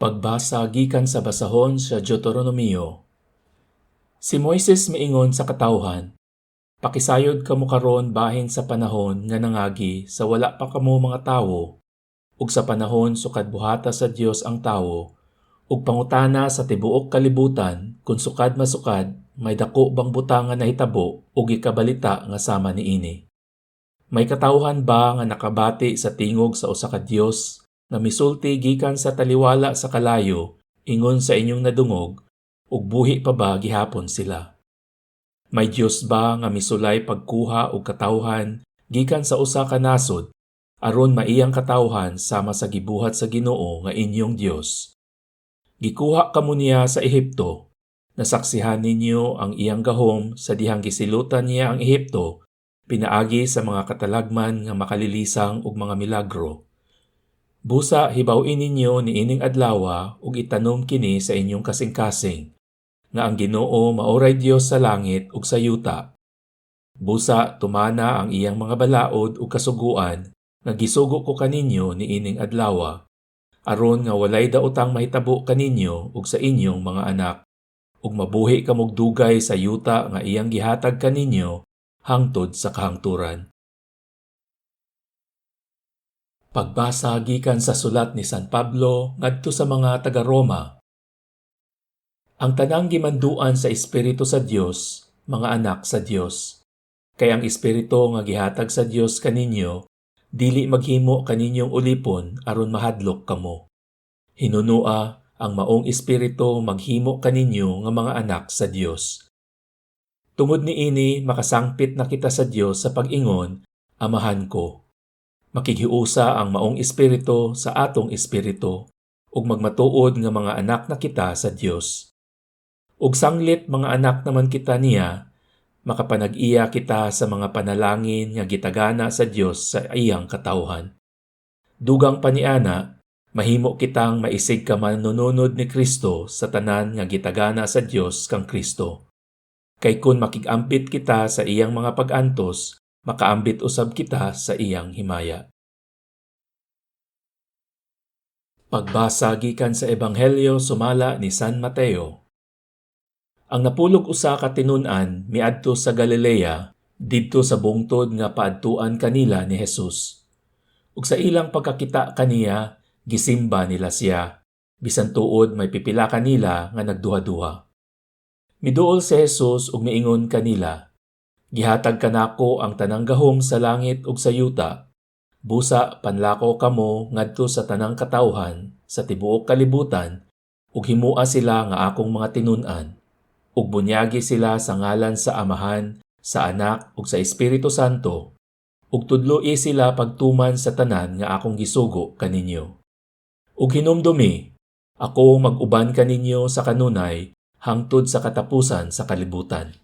Pagbasa gikan sa basahon sa Deuteronomio. Si Moises miingon sa katawhan, pakisayod kamo karon bahin sa panahon nga nangagi sa wala pa kamo mga tawo, ug sa panahon sukad buhata sa Dios ang tawo, ug pangutana sa tibuok kalibutan kung sukad masukad may dako bang butang nga nahitabo ug ikabalita nga sama niini. May katawhan ba nga nakabati sa tingog sa usa ka Dios nga misulti gikan sa taliwala sa kalayo ingon sa inyong nadungog ug buhi pa ba gihapon sila? May Dios ba nga misulay pagkuha og katawhan gikan sa usa ka nasod aron maiyang katawhan sama sa gibuhat sa Ginoo nga inyong Dios? Gikuha kamo niya sa Ehipto, nasaksihan ninyo ang iyang gahom sa dihang gisilutan niya ang Ehipto, pinaagi sa mga katalagman nga makalilisang ug mga milagro. Busa hibaw-in ninyo niining adlawa ug itanom kini sa inyong kasing-kasing, nga ang Ginoo maoray Dios sa langit ug sa yuta. Busa tumana ang iyang mga balaod ug kasuguan nga gisugo ko kaninyo niining adlawa, aron nga walay daotang mahitabo kaninyo ug sa inyong mga anak, ug mabuhi kamog dugay sa yuta nga iyang gihatag kaninyo hangtod sa kahangturan. Pagbasa gikan sa sulat ni San Pablo ngadto sa mga taga-Roma. Ang tanang gimanduan sa Espiritu sa Dios, mga anak sa Dios. Kay ang Espiritu nga gihatag sa Dios kaninyo, dili maghimo kaninyong ulipon aron mahadlok kamo. Hinunua ang maong Espiritu maghimo kaninyo nga mga anak sa Dios. Tungod niini makasangpit na kita sa Dios sa pag-ingon, Amahan ko. Makighiusa ang maong Espiritu sa atong espiritu ug magmatuod nga mga anak na kita sa Dios. Ug sanglit mga anak naman kita niya, makapanag-iya kita sa mga panalangin nga gitagana sa Dios sa iyang katawhan. Dugang paniana, mahimo kitang maisig ka manununod ni Kristo sa tanan nga gitagana sa Dios kang Kristo. Kay kun makig-ambit kita sa iyang mga pag-antos, makaambit usab kita sa iyang himaya. Pagbasa gikan sa Ebanghelyo sumala ni San Mateo. Ang napulog usa ka tinun-an miadto sa Galilea didto sa bungtod nga paadtuan kanila ni Jesus. Ug sa ilang pagkakita kaniya, gisimba nila siya, bisan tuod may pipila kanila nga nagduha-duha. Miduol si Jesus ug miingon kanila, Gihatag kanako ang tanang gahom sa langit ug sa yuta. Busa panlako kamo ngadto sa tanang katawhan sa tibuok kalibutan ug himua sila nga akong mga tinun-an. Ug bunyagi sila sa ngalan sa Amahan, sa Anak ug sa Espiritu Santo. Ug tudloi sila pagtuman sa tanan nga akong gisugo kaninyo. Ug hinumdumi, ako mag-uban kaninyo sa kanunay hangtod sa katapusan sa kalibutan.